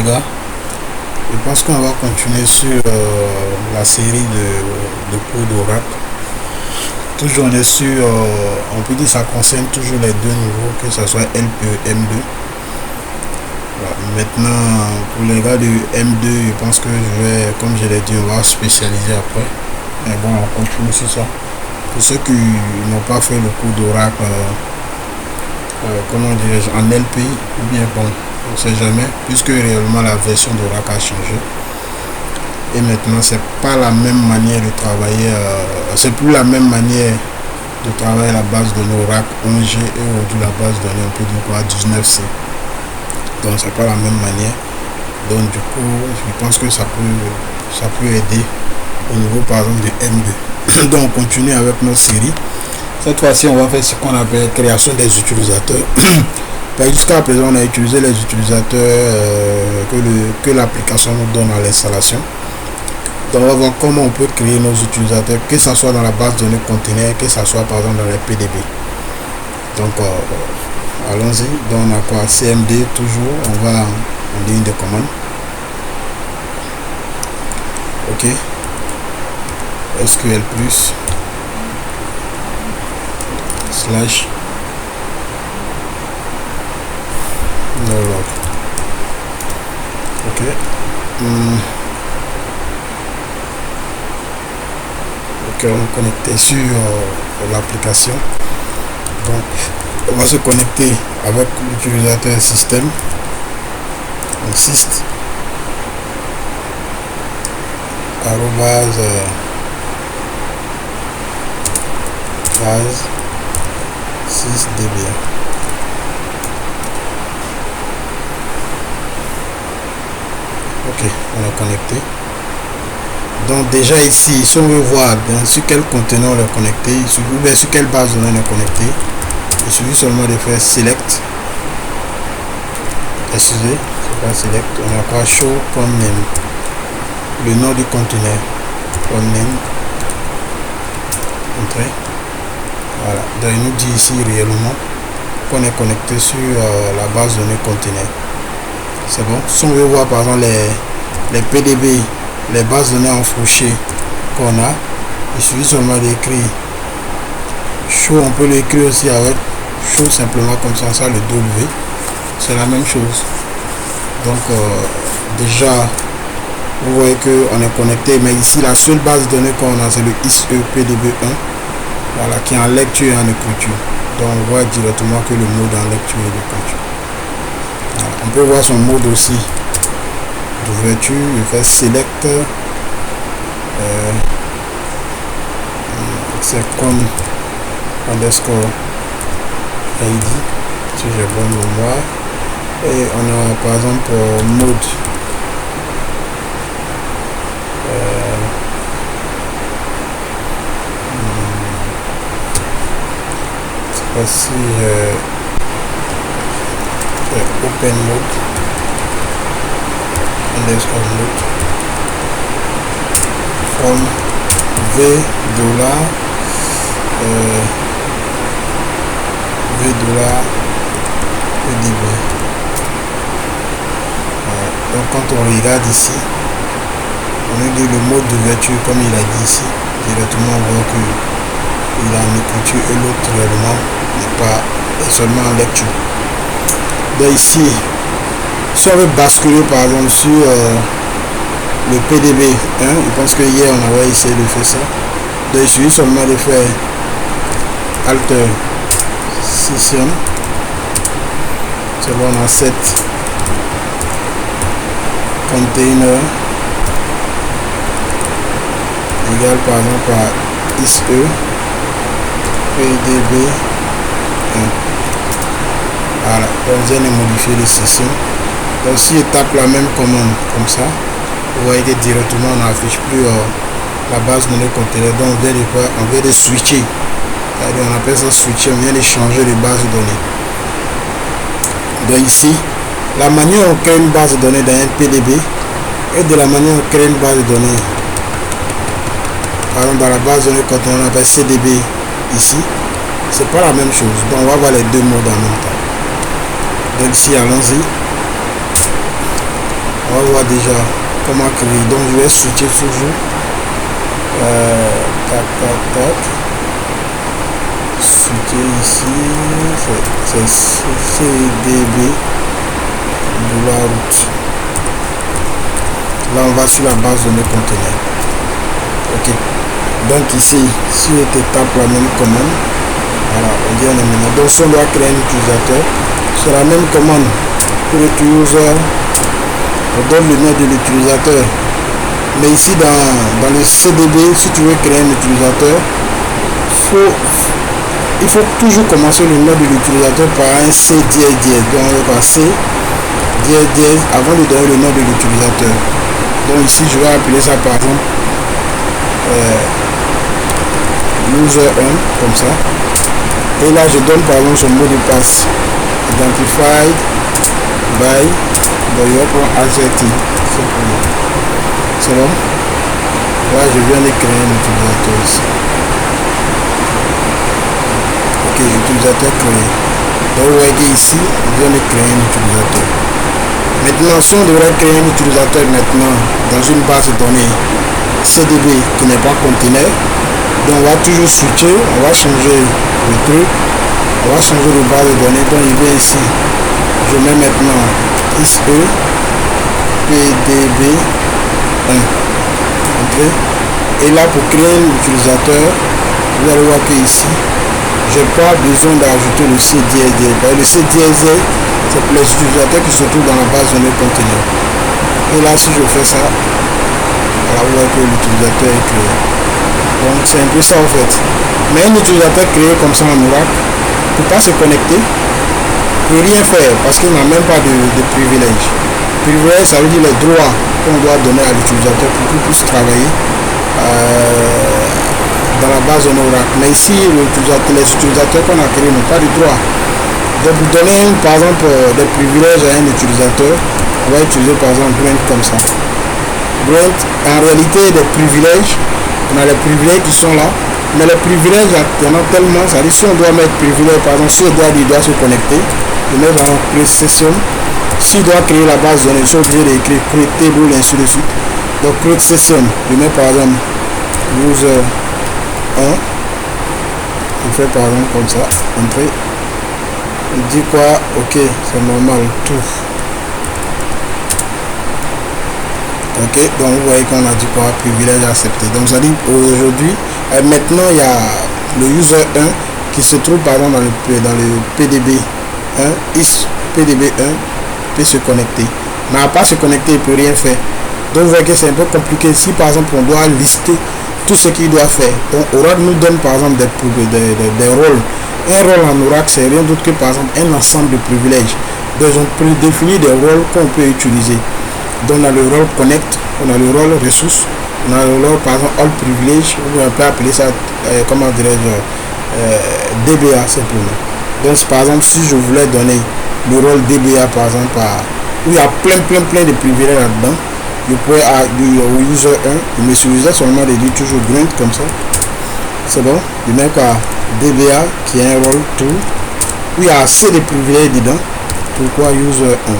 les gars, je pense qu'on va continuer sur la série de cours d'Oracle. Toujours on est sur, on peut dire que ça concerne toujours les deux niveaux, que ce soit LPE, M2. Voilà. Maintenant, pour les gars du M2, je pense que je vais, comme je l'ai dit, on va spécialiser après. Mais bon, on continue sur ça. Pour ceux qui n'ont pas fait le cours d'Oracle, comment dirais-je, en LP, ou bien bon, on ne sait jamais, puisque réellement la version d'Oracle a changé. Et maintenant, c'est pas la même manière de travailler, c'est plus la même manière de travailler la base de données Oracle 11G et aujourd'hui la base de données, on peut dire quoi, 19C. Donc, c'est pas la même manière. Donc, du coup, je pense que ça peut aider au niveau, par exemple, de M2. Donc, on continue avec notre série. Cette fois-ci, on va faire ce qu'on appelle création des utilisateurs. Jusqu'à présent, on a utilisé les utilisateurs que l'application nous donne à l'installation. Donc, on va voir comment on peut créer nos utilisateurs, que ce soit dans la base de données conteneur, que ce soit par exemple dans les PDB. Donc, allons-y. Donc, on a quoi? CMD, toujours. On va en ligne de commande. OK. SQL plus slash no log. OK. OK, on va connecter sur l'application. Donc, on va se connecter avec l'utilisateur système. Insist arrobase base 6db. OK, on est connecté. Donc déjà ici, si on veut voir sur quel conteneur on est connecté, ou bien sur quelle base de données on est connecté, il suffit seulement de faire select. Excusez, c'est pas select, on a quoi, show from name, le nom du conteneur, from name, entrée. Voilà, donc il nous dit ici réellement qu'on est connecté sur la base de données conteneur. C'est bon. Si on veut voir par exemple les PDB, les bases de données enfourchées qu'on a, il suffit seulement d'écrire show. On peut l'écrire aussi avec show simplement comme ça, le W, c'est la même chose. Donc déjà vous voyez que on est connecté, mais ici la seule base de données qu'on a, c'est le ISE PDB1, voilà, qui est en lecture et en écriture. Donc on voit directement que le mode en lecture et d'écriture. Voilà. On peut voir son mode aussi d'ouverture. Je fais select, c'est comme underscore ID si j'ai bonne mémoire. Et on a par exemple mode voici open mode underscore mode from v dollar PDB. Donc quand on regarde ici, on nous dit le mode d'ouverture comme il a dit ici, directement on voit que il a en écriture et l'autre réellement n'est pas, est seulement en lecture. Donc ici, si on veut basculer par exemple sur le PDB 1, je pense que hier on avait essayé de faire ça. Donc il suffit seulement de faire Alt Session. C'est bon, on a 7 container égal par exemple à ISE PDB 1. Voilà, on vient de modifier les sessions. Donc si je tape la même commande comme ça, vous voyez que directement on n'affiche plus la base de données conteneur. Donc on vient de switcher. On appelle ça switcher, on vient de changer de base de données. Donc ici, la manière on crée une base de données dans un PDB et de la manière on crée une base de données, par exemple dans la base de données conteneur on appelle CDB ici, c'est pas la même chose. Donc on va voir les deux modes en même temps. Donc ici, allons-y. On va voir déjà comment créer. Donc je vais switcher toujours. Tac, tac, tac. Switcher ici. C'est CDB de la route. Là on va sur la base de nos conteneurs. Ok. Donc ici, si je te tape la même commande, voilà, on dit maintenant. Donc si on doit créer un utilisateur, c'est la même commande pour le user. On donne le nom de l'utilisateur. Mais ici dans le CDB, si tu veux créer un utilisateur, il faut toujours commencer le nom de l'utilisateur par un C dièse dièse. Donc on va C dièse dièse avant de donner le nom de l'utilisateur. Donc ici je vais appeler ça par exemple user 1 comme ça. Et là je donne par exemple son mot de passe. Identified by AZT. C'est bon. Là je viens de créer un utilisateur ici. Ok, utilisateur créé. Donc vous voyez ici, je viens de créer un utilisateur. Maintenant, si on devrait créer un utilisateur maintenant dans une base de données CDB qui n'est pas conteneur, donc on va toujours switcher, on va changer le truc, on va changer de base de données. Donc il vient ici, je mets maintenant ISE PDB 1. Okay. Et là pour créer un utilisateur, vous allez voir que ici, je n'ai pas besoin d'ajouter le C dièse dièse. Le C dièse c'est pour les utilisateurs qui se trouvent dans la base de nos conteneurs. Et là si je fais ça, voilà, vous voyez que l'utilisateur est créé. Donc c'est un peu ça en fait. Mais un utilisateur créé comme ça en Oracle ne peut pas se connecter, ne peut rien faire parce qu'il n'a même pas de privilège. Privilège, ça veut dire les droits qu'on doit donner à l'utilisateur pour qu'il puisse travailler dans la base de Oracle. Mais ici, les utilisateurs qu'on a créés n'ont pas de droit. Donc pour donner par exemple des privilèges à un utilisateur, on va utiliser par exemple Grant comme ça. Grant, en réalité des privilèges, on a les privilèges qui sont là, mais les privilèges, il y en a tellement, ça dit si on doit mettre privilège, par exemple, si il doit se connecter, je mets dans create session, s'il doit créer la base de données, je suis obligé d'écrire create table, ainsi de suite. Donc create session, je mets par exemple user 1, je fais par exemple comme ça, entrée. Il dit quoi? Ok, c'est normal, tout. Ok, donc vous voyez qu'on a dit quoi? Privilège accepté. Donc ça dit aujourd'hui, maintenant il y a le user 1 qui se trouve par exemple dans le PDB 1, is PDB 1 peut se connecter. Mais à part se connecter, il ne peut rien faire. Donc vous voyez que c'est un peu compliqué. Si par exemple on doit lister tout ce qu'il doit faire. Donc Oracle nous donne par exemple des rôles. Un rôle en Oracle, c'est rien d'autre que par exemple un ensemble de privilèges. Donc on peut définir des rôles qu'on peut utiliser. Donc on a le rôle connect, on a le rôle ressources, on a le rôle par exemple all privilege, on peut appeler ça comment dirais-je DBA simplement. Donc par exemple si je voulais donner le rôle DBA par exemple où il y a plein de privilèges là-dedans, je pourrais dire au user 1, il me suffisait seulement de dire toujours Grant comme ça. C'est bon, je mets quoi DBA qui est un rôle tout, où il y a assez de privilèges dedans. Pourquoi user 1?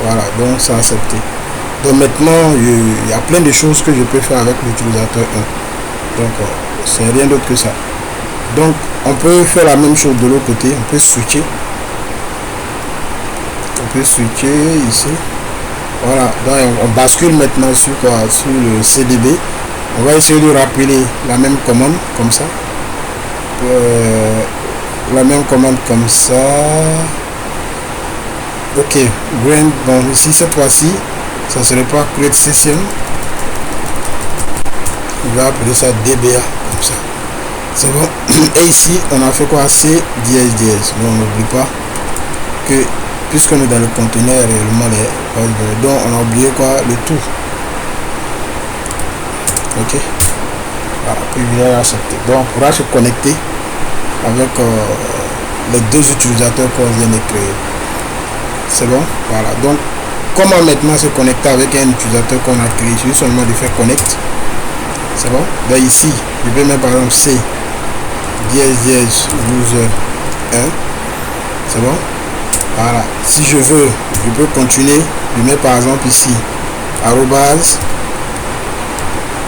Voilà, donc c'est accepté. Donc maintenant il y a plein de choses que je peux faire avec l'utilisateur 1. Donc c'est rien d'autre que ça. Donc on peut faire la même chose de l'autre côté, on peut switcher ici. Voilà, donc on bascule maintenant sur quoi, sur le CDB. On va essayer de rappeler la même commande comme ça, ok, Grant, bon ici cette fois-ci ça serait pas create session, on va appeler ça DBA comme ça, c'est bon. Et ici on a fait quoi, C dièse dièse. Donc on n'oublie pas que puisqu'on est dans le conteneur réellement donc on a oublié quoi, le tout. Ok, voilà, privilège accepté. Donc on pourra se connecter avec les deux utilisateurs qu'on vient de créer. C'est bon, voilà. Donc comment maintenant se connecter avec un utilisateur qu'on a créé? Il suffit seulement de faire connect. C'est bon. Ben ici je vais mettre par exemple C dièse dièse user 1. C'est bon. Voilà, si je veux, je peux continuer. Je mets par exemple ici arrobase,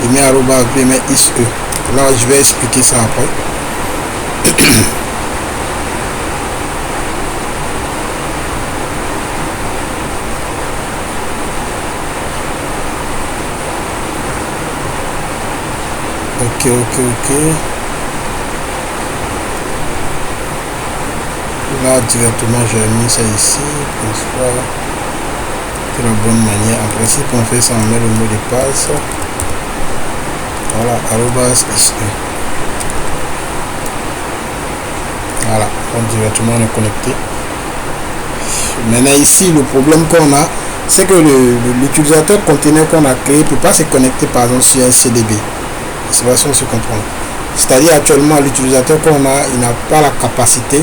je mets arrobase, je mets ISE. Là, je vais expliquer ça après. Ok. Là, directement, j'ai mis ça ici. C'est la bonne manière. En principe, on fait ça, on met le mot de passe. Voilà, arrobas ISE. Voilà, donc directement on est connecté. Maintenant ici, le problème qu'on a, c'est que l'utilisateur conteneur qu'on a créé ne peut pas se connecter par exemple sur un CDB. C'est pas si on se comprend. C'est-à-dire actuellement l'utilisateur qu'on a, il n'a pas la capacité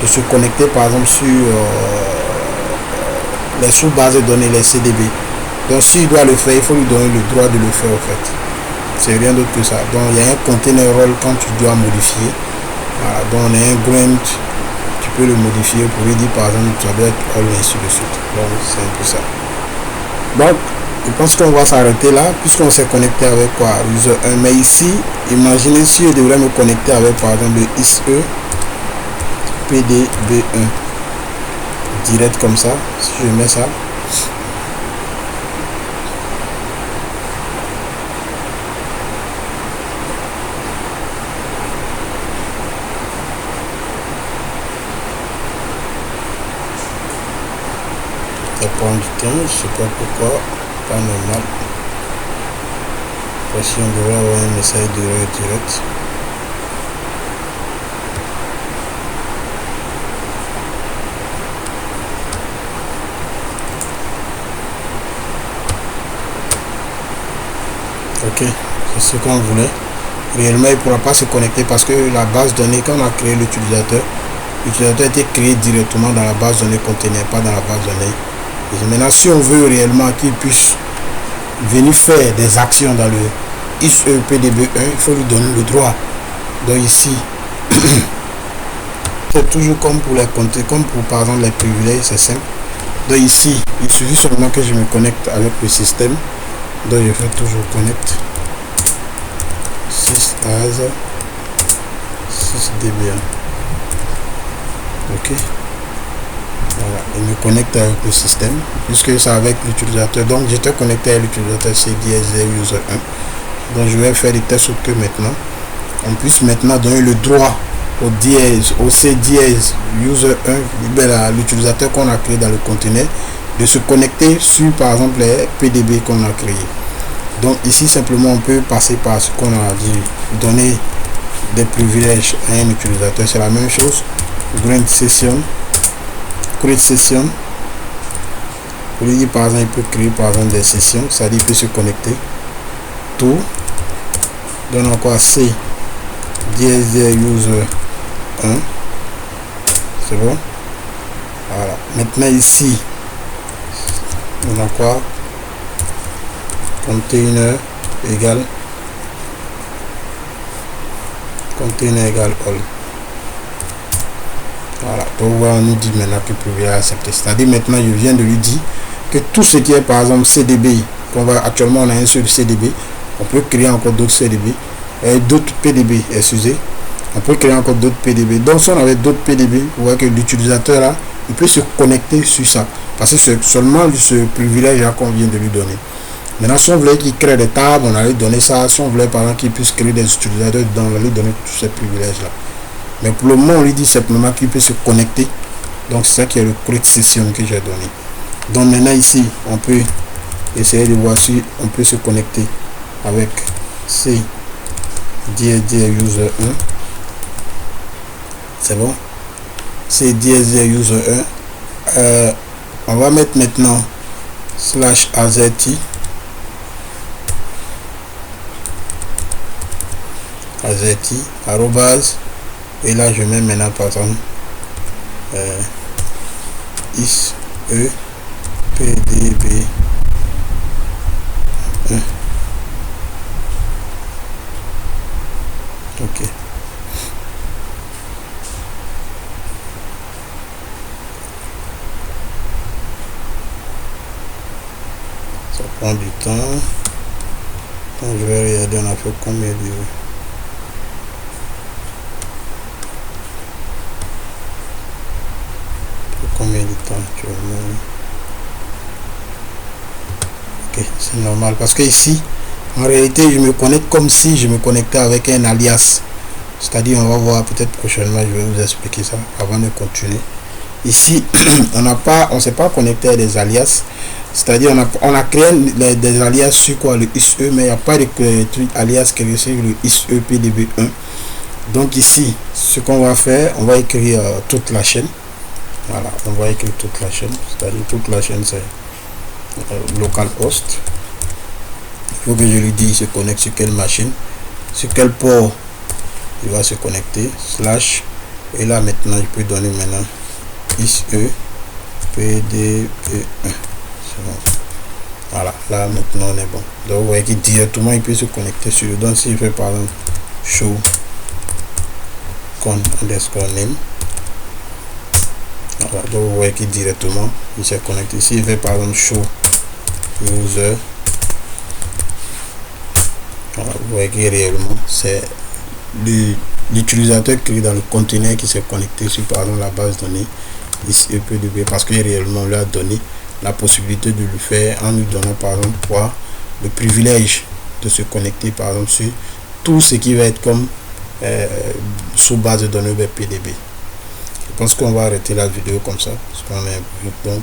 de se connecter par exemple sur les sous-bases de données, les CDB. Donc s'il doit le faire, il faut lui donner le droit de le faire en fait. C'est rien d'autre que ça. Donc il y a un container role quand tu dois modifier. Voilà, donc on a un grant, tu peux le modifier pour lui dire par exemple ça doit être all ainsi de suite. Donc c'est un peu ça. Donc je pense qu'on va s'arrêter là puisqu'on s'est connecté avec quoi, user 1. Mais ici, imaginez si je devrais me connecter avec par exemple le ISE PDB1 direct comme ça. Si je mets ça, ça prend du temps, je sais pas pourquoi, pas normal. Si on devrait avoir un message direct. Ok, c'est ce qu'on voulait. Réellement, il ne pourra pas se connecter parce que la base de données, quand on a créé l'utilisateur a été créé directement dans la base de données conteneur, pas dans la base de données. Et maintenant, si on veut réellement qu'il puisse venir faire des actions dans le ISE PDB1, il faut lui donner le droit. Donc ici, c'est toujours comme pour les comptes, comme pour par exemple les privilèges, c'est simple. Donc ici, il suffit seulement que je me connecte avec le système. Donc je fais toujours connect 6 as 6 db1. Ok, voilà, il me connecte avec le système puisque c'est avec l'utilisateur. Donc j'étais connecté à l'utilisateur CDS user 1. Donc je vais faire des tests que maintenant on puisse maintenant donner le droit au dièse, au CDS user 1, l'utilisateur qu'on a créé dans le conteneur, de se connecter sur par exemple les PDB qu'on a créé. Donc ici simplement on peut passer par ce qu'on a dit, donner des privilèges à un utilisateur. C'est la même chose. Grant session, create session, pour lui dire par exemple il peut créer par exemple des sessions, ça dit il peut se connecter. Tout donne encore C DSD user 1. C'est bon. Voilà, maintenant ici on a quoi, container égale all. Voilà, donc on nous dit maintenant que privilège accepter. C'est-à-dire maintenant je viens de lui dire que tout ce qui est par exemple CDB, qu'on va actuellement on a un seul CDB, on peut créer encore d'autres CDB et d'autres PDB, excusez, on peut créer encore d'autres PDB. Donc si on avait d'autres PDB, vous voyez que l'utilisateur là, il peut se connecter sur ça parce que c'est seulement ce privilège là qu'on vient de lui donner. Maintenant si on voulait qu'il crée des tables, on allait donner ça. Si on voulait par exemple qu'il puisse créer des utilisateurs, on allait donner tous ces privilèges là. Mais pour le moment, on lui dit simplement qu'il peut se connecter. Donc c'est ça qui est le create session que j'ai donné. Donc maintenant ici, on peut essayer de voir si on peut se connecter avec C DSD user 1. C'est bon. C DSD user 1. On va mettre maintenant slash azeti arrobase. Et là je mets maintenant par exemple ISE PDB 1. Ok, prend du temps. Donc, je vais regarder, on a fait combien de... Combien de temps actuellement? Ok, c'est normal parce que ici, en réalité, je me connecte comme si je me connectais avec un alias. C'est-à-dire, on va voir peut-être prochainement, je vais vous expliquer ça avant de continuer. Ici, on s'est pas connecté à des alias. C'est-à-dire, on a créé des alias sur quoi? Le ISE, mais il n'y a pas de truc alias qui est sur le ISE PDB1. Donc ici, ce qu'on va faire, on va écrire toute la chaîne. Voilà, on va écrire toute la chaîne. C'est-à-dire, toute la chaîne, c'est localhost. Il faut que je lui dise, il se connecte sur quelle machine, sur quel port il va se connecter, slash, et là maintenant, je peux donner maintenant ISE PDB1. C'est bon. Voilà, là maintenant on est bon. Donc vous voyez qu'il directement il peut se connecter sur le. Donc s'il fait par exemple show con underscore name, voilà, donc vous voyez qu'il directement il s'est connecté. S'il fait par exemple show user, voilà, vous voyez que réellement c'est l'utilisateur qui est dans le conteneur qui s'est connecté sur par exemple la base de données ici EPDB, parce que réellement on lui a donné la possibilité de le faire en lui donnant par exemple le privilège de se connecter par exemple sur tout ce qui va être comme sous base de données web PDB. Je pense qu'on va arrêter la vidéo comme ça parce qu'on est donc